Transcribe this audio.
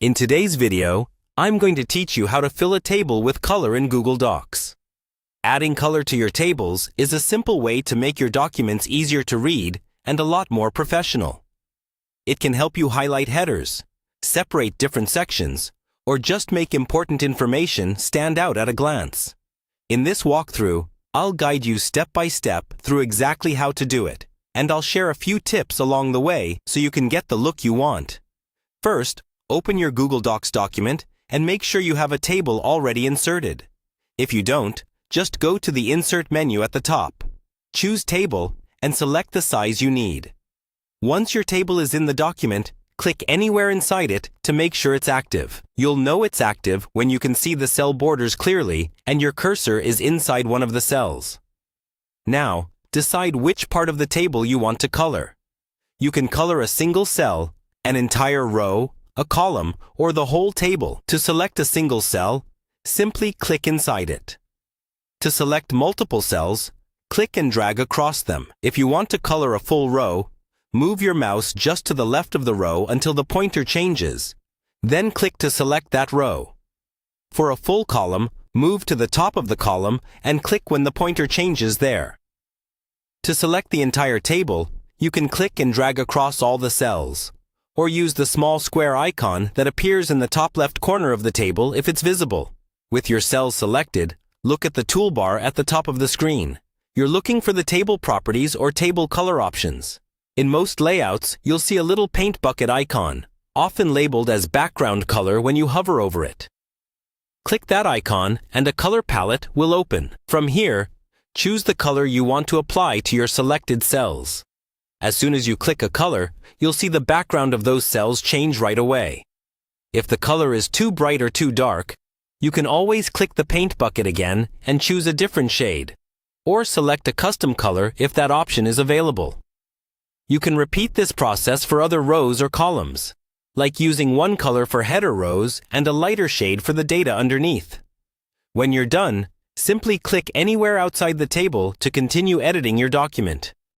In today's video, I'm going to teach you how to fill a table with color in Google Docs. Adding color to your tables is a simple way to make your documents easier to read and a lot more professional. It can help you highlight headers, separate different sections, or just make important information stand out at a glance. In this walkthrough, I'll guide you step by step through exactly how to do it, and I'll share a few tips along the way so you can get the look you want. First, open your Google Docs document and make sure you have a table already inserted. If you don't, just go to the Insert menu at the top. Choose Table and select the size you need. Once your table is in the document, click anywhere inside it to make sure it's active. You'll know it's active when you can see the cell borders clearly and your cursor is inside one of the cells. Now, decide which part of the table you want to color. You can color a single cell, an entire row, a column, or the whole table. To select a single cell, simply click inside it. To select multiple cells, click and drag across them. If you want to color a full row, move your mouse just to the left of the row until the pointer changes. Then click to select that row. For a full column, move to the top of the column and click when the pointer changes there. To select the entire table, you can click and drag across all the cells, or use the small square icon that appears in the top left corner of the table if it's visible. With your cells selected, look at the toolbar at the top of the screen. You're looking for the table properties or table color options. In most layouts, you'll see a little paint bucket icon, often labeled as background color when you hover over it. Click that icon and a color palette will open. From here, choose the color you want to apply to your selected cells. As soon as you click a color, you'll see the background of those cells change right away. If the color is too bright or too dark, you can always click the paint bucket again and choose a different shade, or select a custom color if that option is available. You can repeat this process for other rows or columns, like using one color for header rows and a lighter shade for the data underneath. When you're done, simply click anywhere outside the table to continue editing your document.